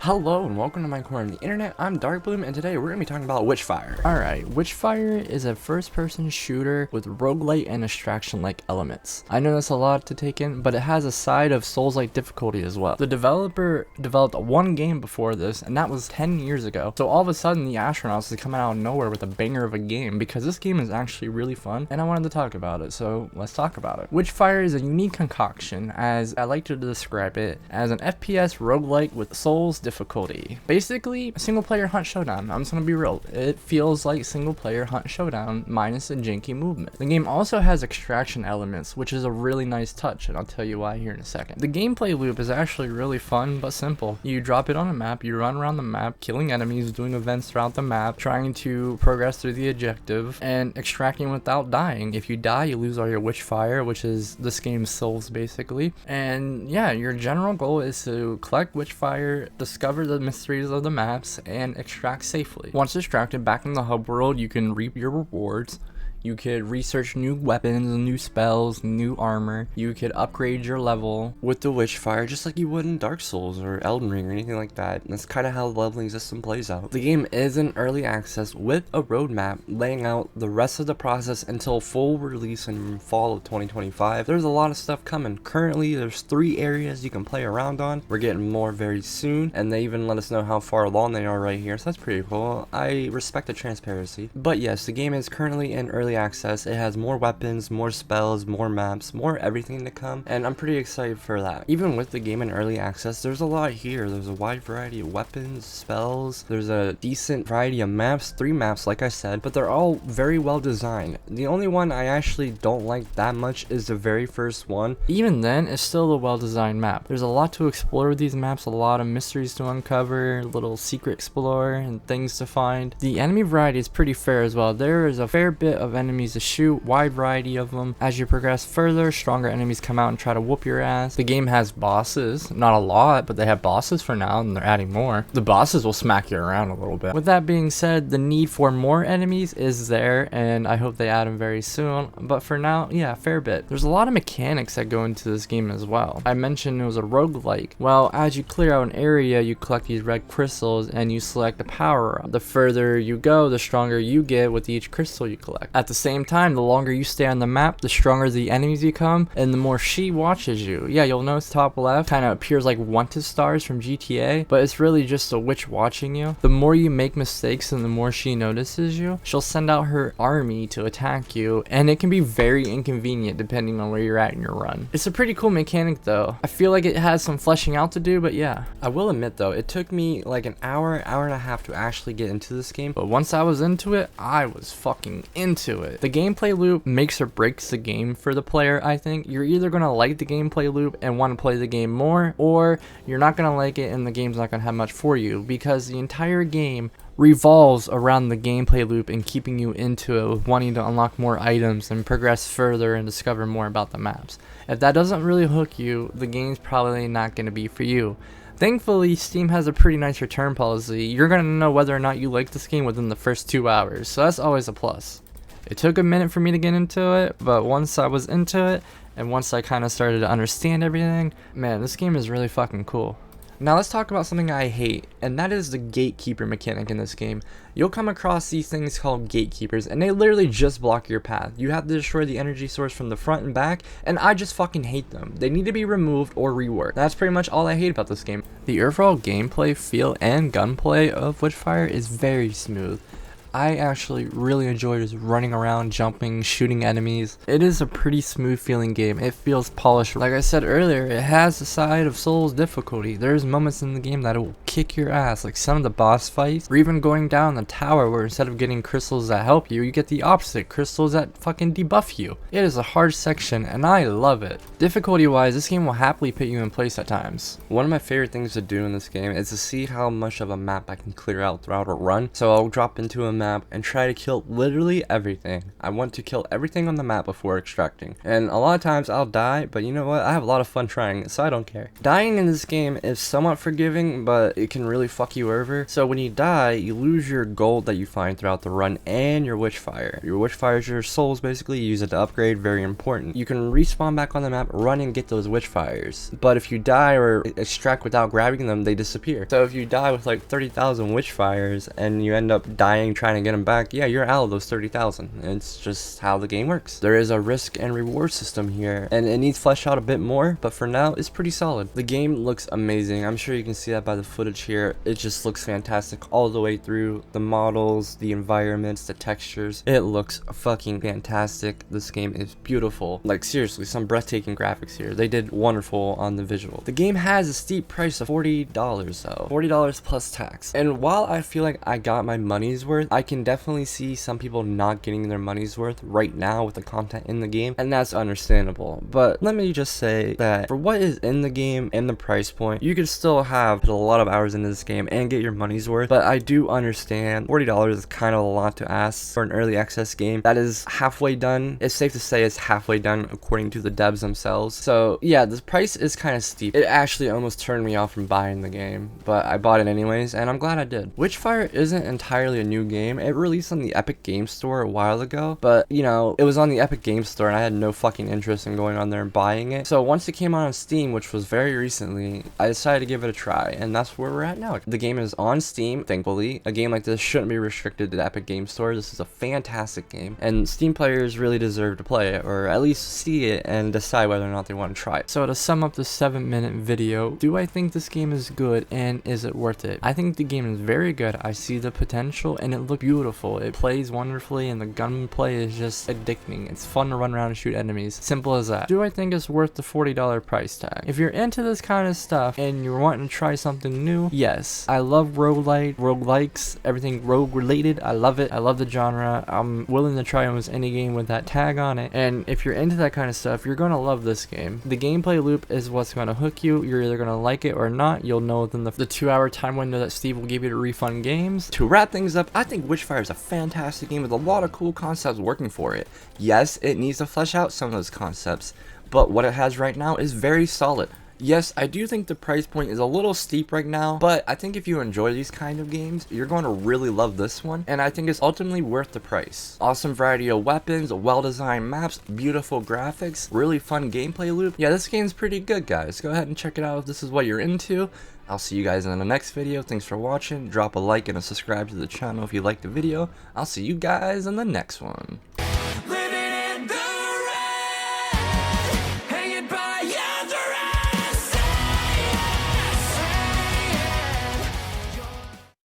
Hello and welcome to my corner of the internet. I'm Darkbloom and today we're going to be talking about Witchfire. Alright, Witchfire is a first-person shooter with roguelite and extraction-like elements. I know that's a lot to take in, but it has a side of Souls-like difficulty as well. The developer developed one game before this, and that was 10 years ago. So all of a sudden, the Astronauts is coming out of nowhere with a banger of a game because this game is actually really fun, and I wanted to talk about it, so let's talk about it. Witchfire is a unique concoction, as I like to describe it, as an FPS roguelike with Souls difficulty. Basically, a single player hunt showdown. I'm just gonna be real. It feels like single player hunt showdown minus a janky movement. The game also has extraction elements, which is a really nice touch, and I'll tell you why here in a second. The gameplay loop is actually really fun but simple. You drop it on a map, you run around the map, killing enemies, doing events throughout the map, trying to progress through the objective, and extracting without dying. If you die, you lose all your Witchfire, which is this game's souls basically. And yeah, your general goal is to collect Witchfire, discover the mysteries of the maps, and extract safely. Once extracted back in the hub world, you can reap your rewards. You could research new weapons, new spells, new armor. You could upgrade your level with the Witchfire just like you would in Dark Souls or Elden Ring or anything like that. And that's kind of how the leveling system plays out. The game is in early access with a roadmap laying out the rest of the process until full release in fall of 2025. There's a lot of stuff coming. Currently, there's 3 areas you can play around on. We're getting more very soon, and they even let us know how far along they are right here, so that's pretty cool. I respect the transparency. But yes, the game is currently in early access. It has more weapons, more spells, more maps, more everything to come, and I'm pretty excited for that. Even with the game in early access, there's a lot here. There's a wide variety of weapons, spells, there's a decent variety of maps, 3 maps like I said, but they're all very well designed. The only one I actually don't like that much is the very first one. Even then, it's still a well designed map. There's a lot to explore with these maps, a lot of mysteries to uncover, little secret explore, and things to find. The enemy variety is pretty fair as well. There is a fair bit of enemies to shoot, wide variety of them. As you progress further, stronger enemies come out and try to whoop your ass. The game has bosses, not a lot, but they have bosses for now and they're adding more. The bosses will smack you around a little bit. With that being said, the need for more enemies is there, and I hope they add them very soon, but for now, yeah, fair bit. There's a lot of mechanics that go into this game as well. I mentioned it was a roguelike. Well, as you clear out an area, you collect these red crystals and you select a power up. The further you go, the stronger you get with each crystal you collect. At the same time, the longer you stay on the map, the stronger the enemies become, and the more she watches you. Yeah, you'll notice top left kind of appears like wanted stars from GTA, but it's really just a witch watching you. The more you make mistakes and the more she notices you, she'll send out her army to attack you, and it can be very inconvenient depending on where you're at in your run. It's a pretty cool mechanic though. I feel like it has some fleshing out to do, but yeah. I will admit though, it took me like an hour and a half to actually get into this game, but once I was into it, I was fucking into it. The gameplay loop makes or breaks the game for the player, I think. You're either going to like the gameplay loop and want to play the game more, or you're not going to like it and the game's not going to have much for you, because the entire game revolves around the gameplay loop and keeping you into it with wanting to unlock more items and progress further and discover more about the maps. If that doesn't really hook you, the game's probably not going to be for you. Thankfully, Steam has a pretty nice return policy. You're going to know whether or not you like this game within the first 2 hours, so that's always a plus. It took a minute for me to get into it, but once I was into it, and once I kind of started to understand everything, man, this game is really fucking cool. Now let's talk about something I hate, and that is the gatekeeper mechanic in this game. You'll come across these things called gatekeepers, and they literally just block your path. You have to destroy the energy source from the front and back, and I just fucking hate them. They need to be removed or reworked. That's pretty much all I hate about this game. The overall gameplay, feel, and gunplay of Witchfire is very smooth. I actually really enjoy just running around, jumping, shooting enemies. It is a pretty smooth feeling game. It feels polished. Like I said earlier, it has a side of Souls difficulty. There's moments in the game that it will kick your ass, like some of the boss fights, or even going down the tower where instead of getting crystals that help you, you get the opposite, crystals that fucking debuff you. It is a hard section, and I love it. Difficulty wise, this game will happily put you in place at times. One of my favorite things to do in this game is to see how much of a map I can clear out throughout a run. So I'll drop into a map map and try to kill literally everything. I want to kill everything on the map before extracting. And a lot of times I'll die, but you know what? I have a lot of fun trying it, so I don't care. Dying in this game is somewhat forgiving, but it can really fuck you over. So when you die, you lose your gold that you find throughout the run and your Witchfire. Your Witchfire is your souls, basically. You use it to upgrade, very important. You can respawn back on the map, run and get those Witchfires. But if you die or extract without grabbing them, they disappear. So if you die with like 30,000 Witchfires and you end up dying trying to get them back, yeah, you're out of those 30,000. It's just how the game works. There is a risk and reward system here, and it needs fleshed out a bit more, but for now, it's pretty solid. The game looks amazing. I'm sure you can see that by the footage here. It just looks fantastic all the way through. The models, the environments, the textures. It looks fucking fantastic. This game is beautiful. Like, seriously, some breathtaking graphics here. They did wonderful on the visual. The game has a steep price of $40 though. $40 plus tax. And while I feel like I got my money's worth, I can definitely see some people not getting their money's worth right now with the content in the game, and that's understandable. But let me just say that for what is in the game and the price point, you could still have put a lot of hours into this game and get your money's worth. But I do understand $40 is kind of a lot to ask for an early access game that is halfway done. It's safe to say it's halfway done according to the devs themselves. So yeah, this price is kind of steep. It actually almost turned me off from buying the game, but I bought it anyways, and I'm glad I did. Witchfire isn't entirely a new game. It released on the Epic Game Store a while ago, but you know, it was on the Epic Game Store and I had no fucking interest in going on there and buying it. So once it came out on Steam, which was very recently, I decided to give it a try, and that's where we're at now. The game is on Steam, thankfully. A game like this shouldn't be restricted to the Epic Game Store. This is a fantastic game, and Steam players really deserve to play it, or at least see it and decide whether or not they want to try it. So to sum up the 7-minute video, do I think this game is good, and is it worth it? I think the game is very good. I see the potential, and it looks beautiful. It plays wonderfully, and the gunplay is just addicting. It's fun to run around and shoot enemies. Simple as that. Do I think it's worth the $40 price tag? If you're into this kind of stuff and you're wanting to try something new, yes. I love roguelikes, everything rogue related. I love it. I love the genre. I'm willing to try almost any game with that tag on it. And if you're into that kind of stuff, you're gonna love this game. The gameplay loop is what's gonna hook you. You're either gonna like it or not. You'll know within the 2-hour time window that Steve will give you to refund games. To wrap things up, I think Witchfire is a fantastic game with a lot of cool concepts working for it. Yes, it needs to flesh out some of those concepts, but what it has right now is very solid. Yes, I do think the price point is a little steep right now, but I think if you enjoy these kind of games, you're going to really love this one, and I think it's ultimately worth the price. Awesome variety of weapons, well-designed maps, beautiful graphics, really fun gameplay loop. Yeah, this game's pretty good, guys. Go ahead and check it out if this is what you're into. I'll see you guys in the next video. Thanks for watching. Drop a like and a subscribe to the channel if you liked the video. I'll see you guys in the next one.